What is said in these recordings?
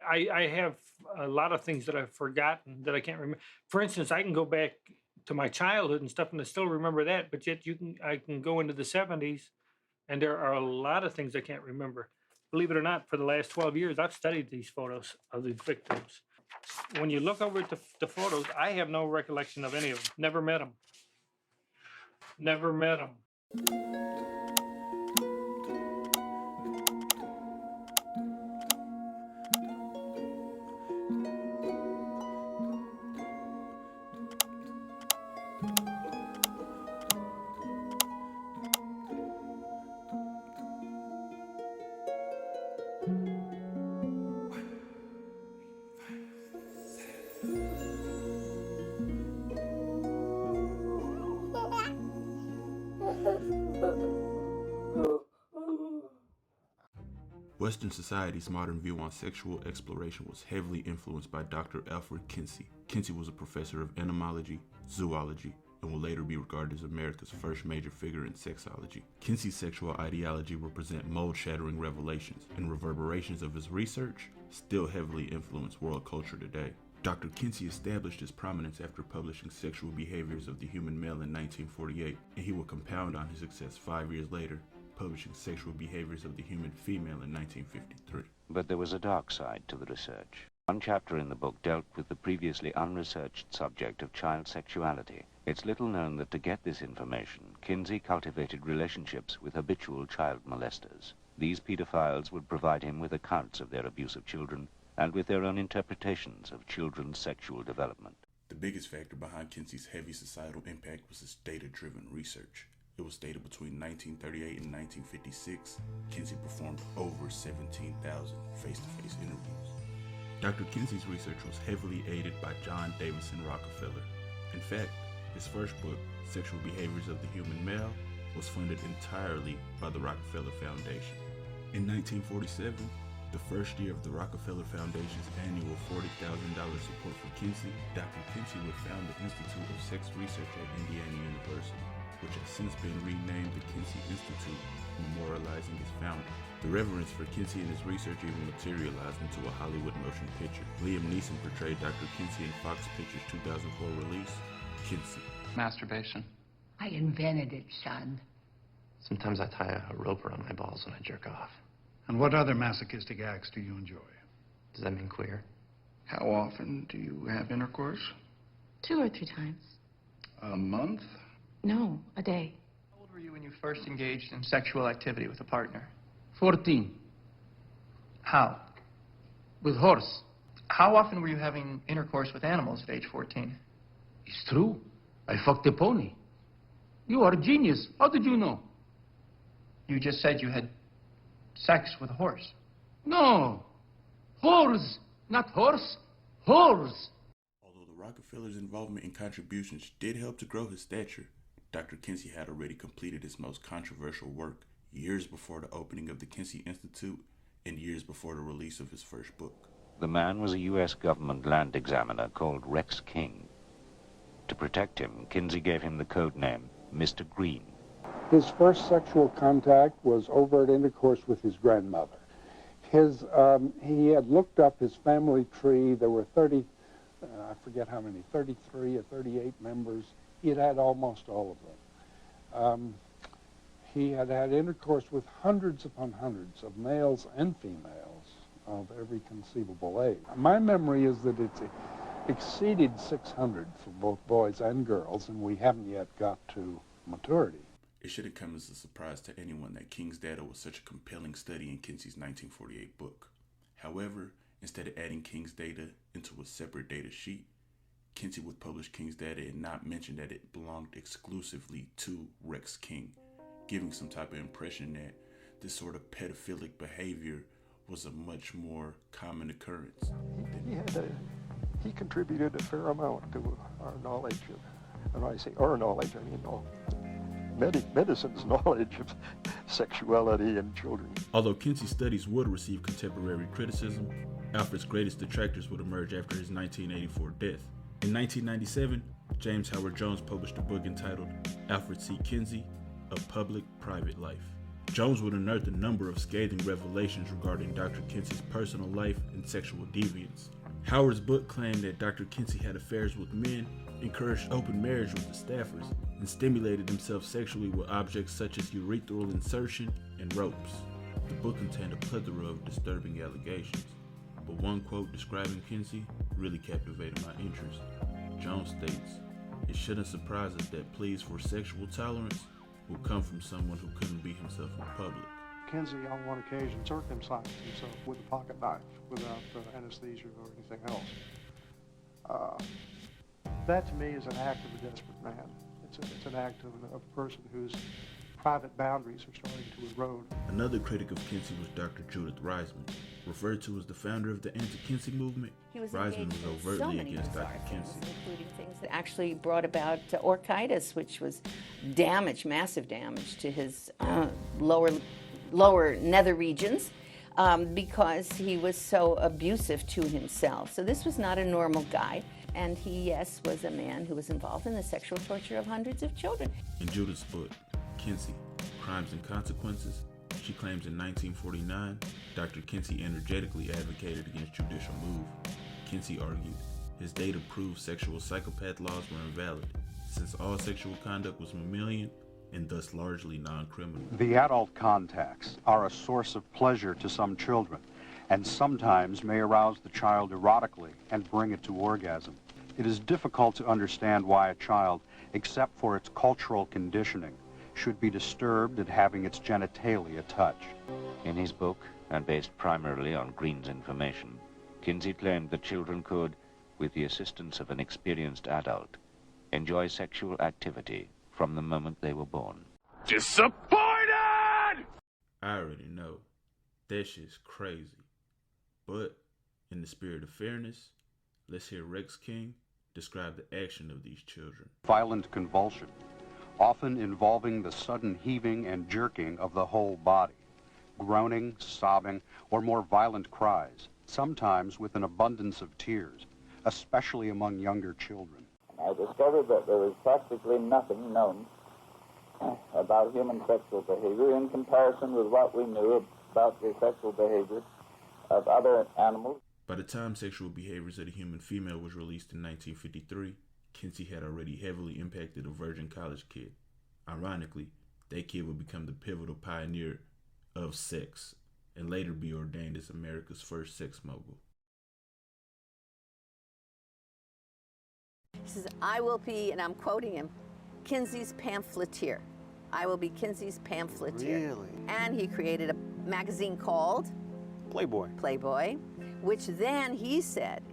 I have a lot of things that I've forgotten that I can't remember. For instance, I can go back to my childhood and stuff, and I still remember that. But yet, I can go into the '70s, and there are a lot of things I can't remember. Believe it or not, for the last 12 years, I've studied these photos of the victims. When you look over at the photos, I have no recollection of any of them. Never met them. Never met them. Western society's modern view on sexual exploration was heavily influenced by Dr. Alfred Kinsey. Kinsey was a professor of entomology, zoology, and will later be regarded as America's first major figure in sexology. Kinsey's sexual ideology will present mold-shattering revelations, and reverberations of his research still heavily influence world culture today. Dr. Kinsey established his prominence after publishing Sexual Behaviors of the Human Male in 1948, and he will compound on his success 5 years later, publishing Sexual Behaviors of the Human Female in 1953. But there was a dark side to the research. One chapter in the book dealt with the previously unresearched subject of child sexuality. It's little known that to get this information, Kinsey cultivated relationships with habitual child molesters. These pedophiles would provide him with accounts of their abuse of children and with their own interpretations of children's sexual development. The biggest factor behind Kinsey's heavy societal impact was his data-driven research. It was stated between 1938 and 1956, Kinsey performed over 17,000 face-to-face interviews. Dr. Kinsey's research was heavily aided by John Davison Rockefeller. In fact, his first book, Sexual Behaviors of the Human Male, was funded entirely by the Rockefeller Foundation. In 1947, the first year of the Rockefeller Foundation's annual $40,000 support for Kinsey, Dr. Kinsey would found the Institute of Sex Research at Indiana University, which has since been renamed the Kinsey Institute, memorializing its founder. The reverence for Kinsey and his research even materialized into a Hollywood motion picture. Liam Neeson portrayed Dr. Kinsey in Fox Pictures' 2004 release, Kinsey. Masturbation. I invented it, son. Sometimes I tie a rope around my balls when I jerk off. And what other masochistic acts do you enjoy? Does that mean queer? How often do you have intercourse? 2 or 3 times. A month? No, a day. How old were you when you first engaged in sexual activity with a partner? 14. How? With horse. How often were you having intercourse with animals at age 14? It's true. I fucked a pony. You are a genius. How did you know? You just said you had sex with a horse. No. Horse. Not horse. Horse. Although the Rockefellers' involvement and contributions did help to grow his stature, Dr. Kinsey had already completed his most controversial work years before the opening of the Kinsey Institute and years before the release of his first book. The man was a U.S. government land examiner called Rex King. To protect him, Kinsey gave him the code name Mr. Green. His first sexual contact was overt intercourse with his grandmother. He had looked up his family tree. There were 30, I forget how many, 33 or 38 members. He had had almost all of them. He had had intercourse with hundreds upon hundreds of males and females of every conceivable age. My memory is that it exceeded 600 for both boys and girls, and we haven't yet got to maturity. It shouldn't come as a surprise to anyone that King's data was such a compelling study in Kinsey's 1948 book. However, instead of adding King's data into a separate data sheet, Kinsey would publish King's data and not mention that it belonged exclusively to Rex King, giving some type of impression that this sort of pedophilic behavior was a much more common occurrence. He contributed a fair amount to our knowledge of, and when I say our knowledge, I mean medicine's knowledge of sexuality in children. Although Kinsey's studies would receive contemporary criticism, Alfred's greatest detractors would emerge after his 1984 death. In 1997, James Howard Jones published a book entitled Alfred C. Kinsey, A Public-Private Life. Jones would unearth a number of scathing revelations regarding Dr. Kinsey's personal life and sexual deviance. Howard's book claimed that Dr. Kinsey had affairs with men, encouraged open marriage with the staffers, and stimulated himself sexually with objects such as urethral insertion and ropes. The book contained a plethora of disturbing allegations, but one quote describing Kinsey really captivated my interest. Jones states, "It shouldn't surprise us that pleas for sexual tolerance will come from someone who couldn't be himself in public." Kinsey, on one occasion, circumcised himself with a pocket knife without anesthesia or anything else. That, to me, is an act of a desperate man. It's an act of a person whose private boundaries are starting to erode. Another critic of Kinsey was Dr. Judith Reisman. Referred to as the founder of the anti-Kinsey movement, Reisman was overtly against Dr. Kinsey. Including things that actually brought about orchitis, which was damage, massive damage to his lower nether regions, because he was so abusive to himself. So this was not a normal guy. And he, yes, was a man who was involved in the sexual torture of hundreds of children. In Judith's book, Kinsey, Crimes and Consequences, she claims in 1949, Dr. Kinsey energetically advocated against judicial move. Kinsey argued his data proved sexual psychopath laws were invalid, since all sexual conduct was mammalian and thus largely non-criminal. The adult contacts are a source of pleasure to some children, and sometimes may arouse the child erotically and bring it to orgasm. It is difficult to understand why a child, except for its cultural conditioning, should be disturbed at having its genitalia touched. In his book, and based primarily on Green's information, Kinsey claimed that children could, with the assistance of an experienced adult, enjoy sexual activity from the moment they were born. Disappointed! I already know. That shit's crazy. But, in the spirit of fairness, let's hear Rex King describe the action of these children. Violent convulsion, often involving the sudden heaving and jerking of the whole body, groaning, sobbing, or more violent cries, sometimes with an abundance of tears, especially among younger children. I discovered that there was practically nothing known about human sexual behavior in comparison with what we knew about the sexual behavior of other animals. By the time Sexual Behaviors of the Human Female was released in 1953, Kinsey had already heavily impacted a virgin college kid. Ironically, that kid would become the pivotal pioneer of sex and later be ordained as America's first sex mogul. He says, "I will be," and I'm quoting him, "Kinsey's pamphleteer. I will be Kinsey's pamphleteer." Really? And he created a magazine called Playboy, which then he said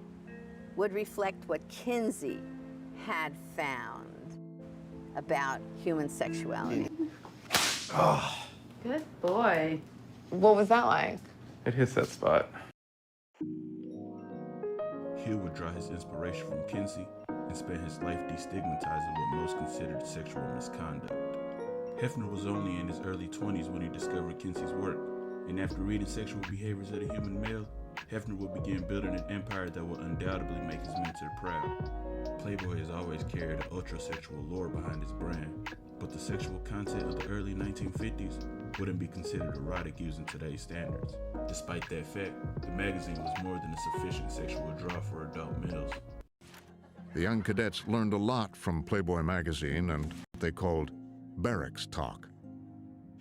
would reflect what Kinsey had found about human sexuality. Oh. Good boy. What was that like? It hits that spot. Hill would draw his inspiration from Kinsey and spent his life destigmatizing what most considered sexual misconduct. Hefner was only in his early 20s when he discovered Kinsey's work, and after reading Sexual Behaviors of the Human Male, Hefner would begin building an empire that would undoubtedly make his mentor proud. Playboy has always carried an ultra-sexual lore behind his brand, but the sexual content of the early 1950s wouldn't be considered erotic using today's standards. Despite that fact, the magazine was more than a sufficient sexual draw for adult males. The young cadets learned a lot from Playboy magazine and what they called barracks talk.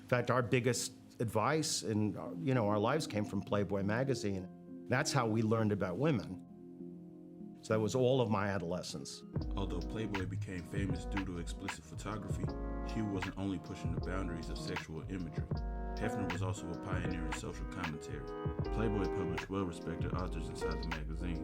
In fact, our biggest advice in our lives came from Playboy magazine. That's how we learned about women. So that was all of my adolescence. Although Playboy became famous due to explicit photography, Hugh wasn't only pushing the boundaries of sexual imagery. Hefner was also a pioneer in social commentary. Playboy published well-respected authors inside the magazine,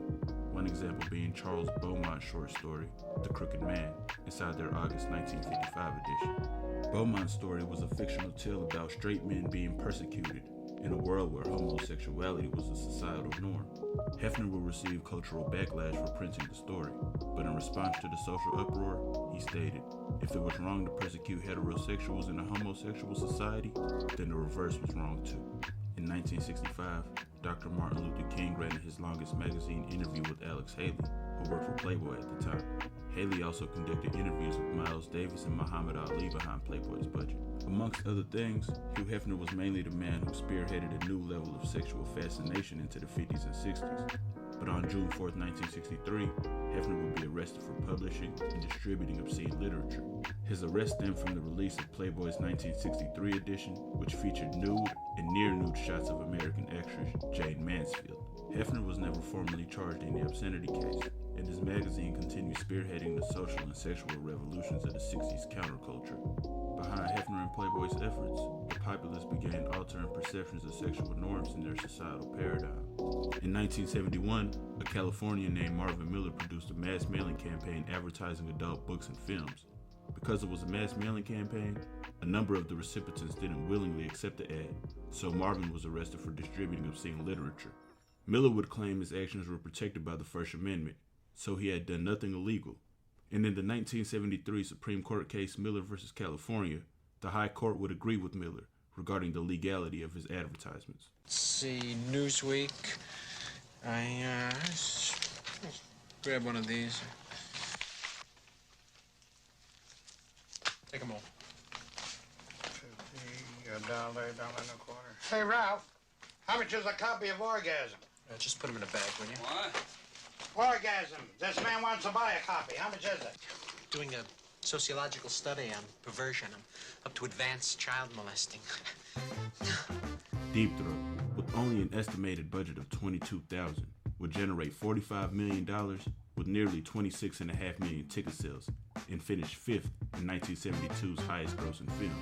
one example being Charles Beaumont's short story, The Crooked Man, inside their August 1955 edition. Beaumont's story was a fictional tale about straight men being persecuted in a world where homosexuality was a societal norm. Hefner will receive cultural backlash for printing the story, but in response to the social uproar, he stated, if it was wrong to persecute heterosexuals in a homosexual society, then the reverse was wrong too. In 1965, Dr. Martin Luther King granted his longest magazine interview with Alex Haley, who worked for Playboy at the time. Haley also conducted interviews with Miles Davis and Muhammad Ali behind Playboy's budget. Amongst other things, Hugh Hefner was mainly the man who spearheaded a new level of sexual fascination into the 50s and 60s. But on June 4, 1963, Hefner would be arrested for publishing and distributing obscene literature. His arrest stemmed from the release of Playboy's 1963 edition, which featured nude and near-nude shots of American actress Jane Mansfield. Hefner was never formally charged in the obscenity case, and his magazine continued spearheading the social and sexual revolutions of the 60s counterculture. Behind Hefner and Playboy's efforts, the populace began altering perceptions of sexual norms in their societal paradigm. In 1971, a Californian named Marvin Miller produced a mass mailing campaign advertising adult books and films. Because it was a mass mailing campaign, a number of the recipients didn't willingly accept the ad, so Marvin was arrested for distributing obscene literature. Miller would claim his actions were protected by the First Amendment, so he had done nothing illegal. And in the 1973 Supreme Court case Miller v. California, the High Court would agree with Miller regarding the legality of his advertisements. Let's see, Newsweek. Grab one of these. Take them all. $50, $1.25. Hey, Ralph, how much is a copy of Orgasm? Just put them in a bag, will you? What? Orgasm. This man wants to buy a copy. How much is it? Doing a sociological study on perversion. I'm up to advanced child molesting. Deep Throat, with only an estimated budget of $22,000, would generate $45 million with nearly 26.5 million ticket sales and finished fifth in 1972's highest grossing films.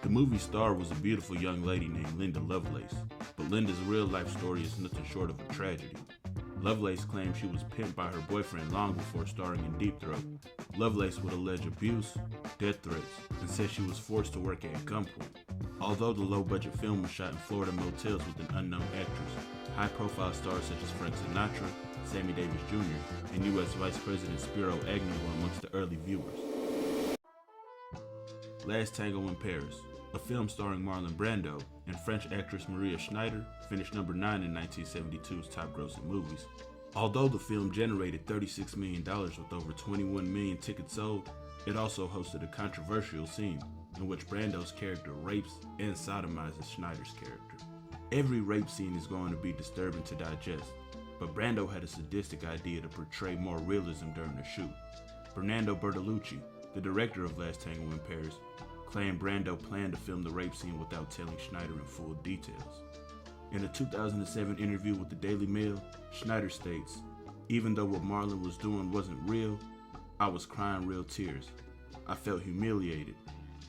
The movie star was a beautiful young lady named Linda Lovelace, but Linda's real-life story is nothing short of a tragedy. Lovelace claimed she was pimped by her boyfriend long before starring in Deep Throat. Lovelace would allege abuse, death threats, and said she was forced to work at gunpoint. Although the low-budget film was shot in Florida motels with an unknown actress, high-profile stars such as Frank Sinatra, Sammy Davis Jr., and U.S. Vice President Spiro Agnew were amongst the early viewers. Last Tango in Paris, a film starring Marlon Brando and French actress Maria Schneider, finished number 9 in 1972's top-grossing movies. Although the film generated $36 million with over 21 million tickets sold, it also hosted a controversial scene in which Brando's character rapes and sodomizes Schneider's character. Every rape scene is going to be disturbing to digest, but Brando had a sadistic idea to portray more realism during the shoot. Bernardo Bertolucci, the director of Last Tango in Paris, claimed Brando planned to film the rape scene without telling Schneider in full details. In a 2007 interview with the Daily Mail, Schneider states, "Even though what Marlon was doing wasn't real, I was crying real tears. I felt humiliated,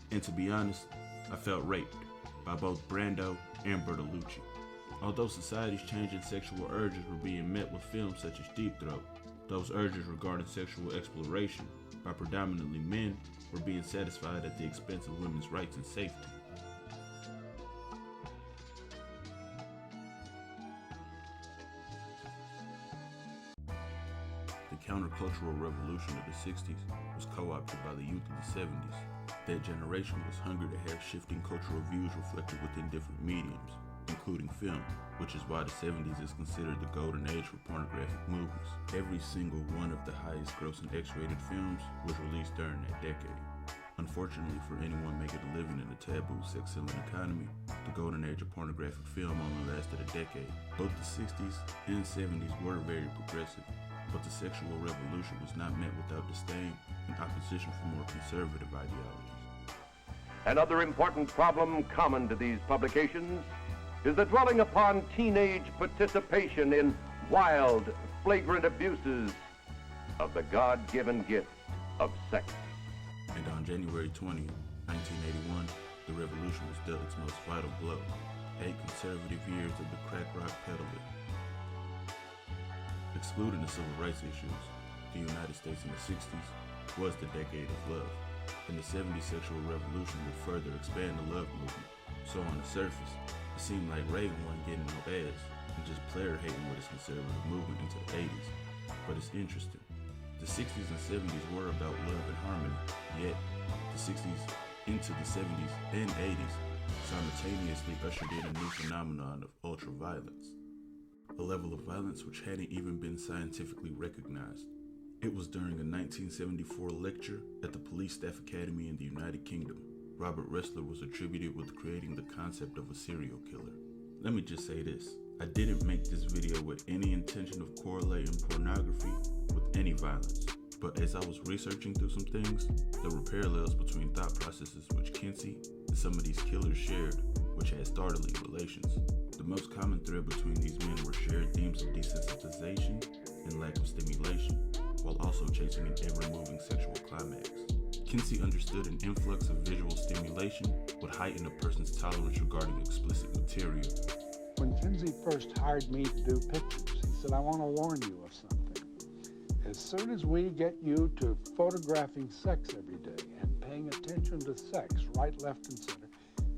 and to be honest, I felt raped by both Brando and Bertolucci." Although society's changing sexual urges were being met with films such as Deep Throat, those urges regarding sexual exploration by predominantly men were being satisfied at the expense of women's rights and safety. The countercultural revolution of the 60s was co-opted by the youth of the 70s. That generation was hungry to have shifting cultural views reflected within different mediums, including film, which is why the 70s is considered the golden age for pornographic movies. Every single one of the highest grossing X-rated films was released during that decade. Unfortunately for anyone making a living in the taboo sex-selling economy, the golden age of pornographic film only lasted a decade. Both the 60s and 70s were very progressive, but the sexual revolution was not met without disdain and opposition from more conservative ideologies. Another important problem common to these publications is the dwelling upon teenage participation in wild, flagrant abuses of the God-given gift of sex. And on January 20, 1981, the revolution was dealt its most vital blow. 8 conservative years of the crack rock peddler. Excluding the civil rights issues, the United States in the 60s was the decade of love, and the 70s sexual revolution would further expand the love movement. So on the surface, it seemed like Reagan wasn't getting no ass and just player hating with his conservative movement into the 80s. But it's interesting. The 60s and 70s were about love and harmony, yet the 60s into the 70s and 80s simultaneously ushered in a new phenomenon of ultra-violence, a level of violence which hadn't even been scientifically recognized. It was during a 1974 lecture at the Police Staff Academy in the United Kingdom. Robert Ressler was attributed with creating the concept of a serial killer. Let me just say this. I didn't make this video with any intention of correlating pornography with any violence. But as I was researching through some things, there were parallels between thought processes which Kinsey and some of these killers shared, which had startling relations. The most common thread between these men were shared themes of desensitization and lack of stimulation, while also chasing an ever-moving sexual climax. Kinsey understood an influx of visual stimulation would heighten a person's tolerance regarding explicit material. When Kinsey first hired me to do pictures, he said, I want to warn you of something. As soon as we get you to photographing sex every day and paying attention to sex, right, left, and center,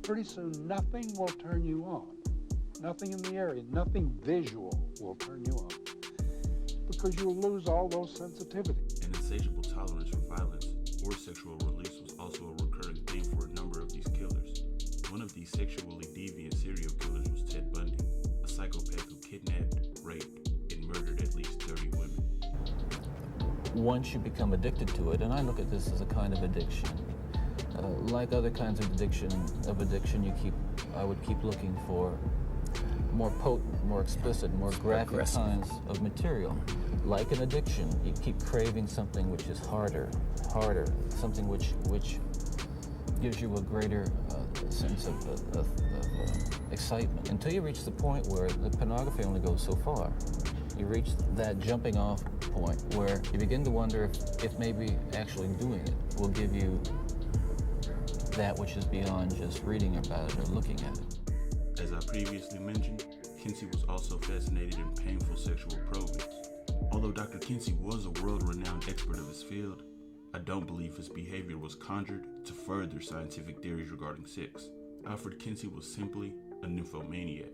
pretty soon nothing will turn you on. Nothing in the area, nothing visual will turn you on. Because you'll lose all those sensitivities. An insatiable tolerance for violence or sexual release was also a recurring theme for a number of these killers. One of these sexually deviant serial killers was Ted Bundy, a psychopath who kidnapped, raped, and murdered at least 30 women. Once you become addicted to it, and I look at this as a kind of addiction, like other kinds of addiction, I would keep looking for more potent, more explicit, more graphic kinds of material. Like an addiction, you keep craving something which is harder, something which gives you a greater sense of excitement, until you reach the point where the pornography only goes so far. You reach that jumping off point where you begin to wonder if maybe actually doing it will give you that which is beyond just reading about it or looking at it. As I previously mentioned, Kinsey was also fascinated in painful sexual probings. Although Dr. Kinsey was a world-renowned expert of his field, I don't believe his behavior was conjured to further scientific theories regarding sex. Alfred Kinsey was simply a nymphomaniac,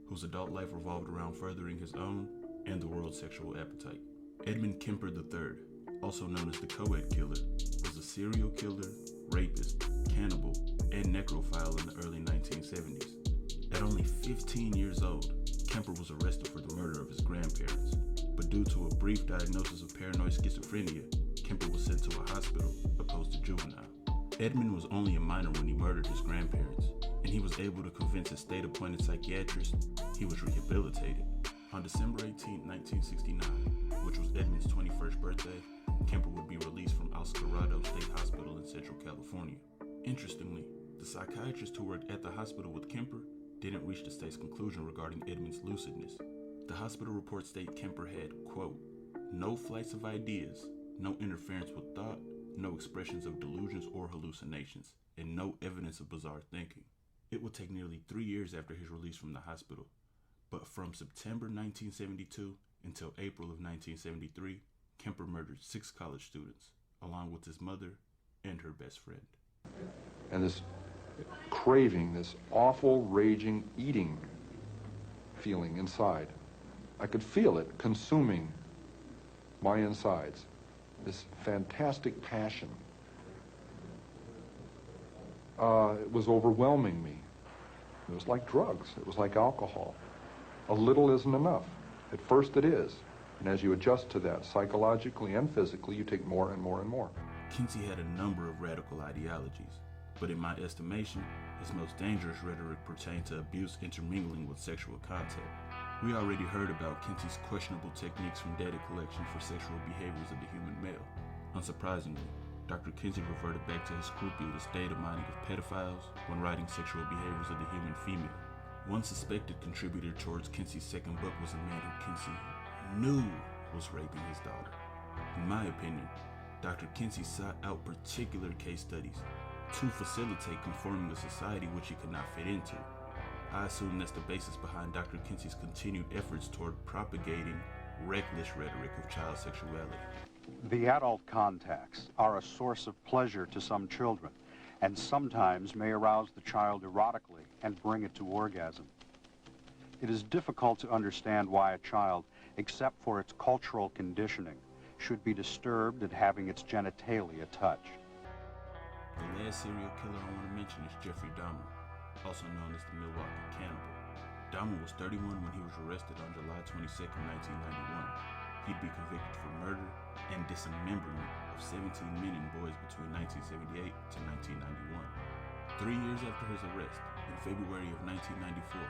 whose adult life revolved around furthering his own and the world's sexual appetite. Edmund Kemper III, also known as the co-ed killer, was a serial killer, rapist, cannibal, and necrophile in the early 1970s. At only 15 years old, Kemper was arrested for the murder of his grandparents, but due to a brief diagnosis of paranoid schizophrenia, Kemper was sent to a hospital opposed to juvenile. Edmund was only a minor when he murdered his grandparents, and he was able to convince his state-appointed psychiatrist he was rehabilitated. On December 18, 1969, which was Edmund's 21st birthday, Kemper would be released from El Dorado State Hospital in Central California. Interestingly, the psychiatrists who worked at the hospital with Kemper didn't reach the state's conclusion regarding Edmund's lucidness. The hospital reports state Kemper had, quote, no flights of ideas, no interference with thought, no expressions of delusions or hallucinations, and no evidence of bizarre thinking. It would take nearly 3 years after his release from the hospital, but from September 1972 until April of 1973, Kemper murdered 6 college students, along with his mother and her best friend. And this craving, this awful, raging, eating feeling inside, I could feel it consuming my insides. This fantastic passion. It was overwhelming me. It was like drugs. It was like alcohol. A little isn't enough. At first it is. And as you adjust to that psychologically and physically, you take more and more and more. Kinsey had a number of radical ideologies, but in my estimation, his most dangerous rhetoric pertained to abuse intermingling with sexual contact. We already heard about Kinsey's questionable techniques from data collection for sexual behaviors of the human male. Unsurprisingly, Dr. Kinsey reverted back to his scrupulous data mining of pedophiles when writing sexual behaviors of the human female. One suspected contributor towards Kinsey's second book was a man who Kinsey knew was raping his daughter. In my opinion, Dr. Kinsey sought out particular case studies to facilitate conforming a society which he could not fit into. I assume that's the basis behind Dr. Kinsey's continued efforts toward propagating reckless rhetoric of child sexuality. The adult contacts are a source of pleasure to some children, and sometimes may arouse the child erotically and bring it to orgasm. It is difficult to understand why a child, except for its cultural conditioning, should be disturbed at having its genitalia touched. The last serial killer I want to mention is Jeffrey Dahmer, also known as the Milwaukee Cannibal. Dahmer was 31 when he was arrested on July 22, 1991. He'd be convicted for murder and dismemberment of 17 men and boys between 1978 to 1991. 3 years after his arrest, in February of 1994,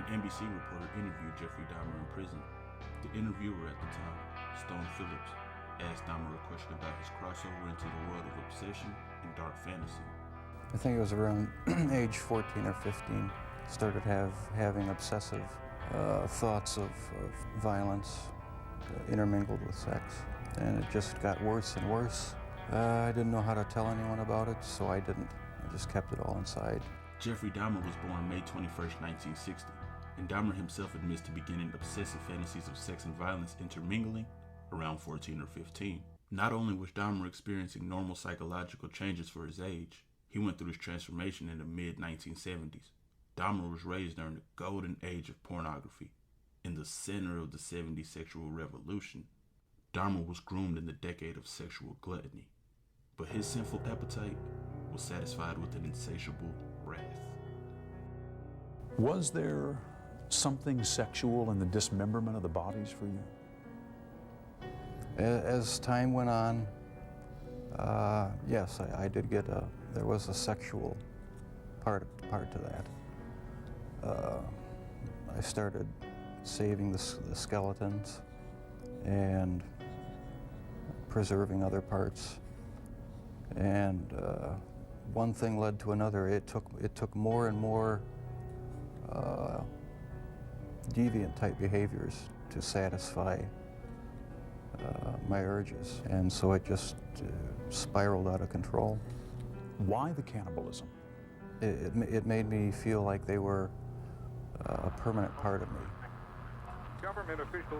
an NBC reporter interviewed Jeffrey Dahmer in prison. The interviewer at the time, Stone Phillips, asked Dahmer a question about his crossover into the world of obsession and dark fantasy. I think it was around age 14 or 15, started having obsessive thoughts of violence intermingled with sex. And it just got worse and worse. I didn't know how to tell anyone about it, so I didn't. I just kept it all inside. Jeffrey Dahmer was born May 21st, 1960, and Dahmer himself admits to beginning obsessive fantasies of sex and violence intermingling around 14 or 15. Not only was Dahmer experiencing normal psychological changes for his age, he went through his transformation in the mid-1970s. Dahmer was raised during the golden age of pornography, in the center of the 70s sexual revolution. Dahmer was groomed in the decade of sexual gluttony, but his sinful appetite was satisfied with an insatiable wrath. Was there something sexual in the dismemberment of the bodies for you? As time went on, yes, I did get there was a sexual part to that. I started saving the skeletons and preserving other parts, and one thing led to another. It took more and more deviant type behaviors to satisfy my urges, and so it just spiraled out of control. Why the cannibalism? It made me feel like they were a permanent part of me.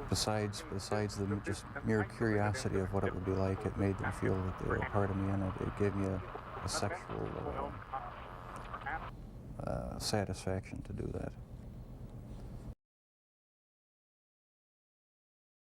Besides the just mere curiosity of what it would be like, it made them feel that they were a part of me, and it gave me a sexual satisfaction to do that.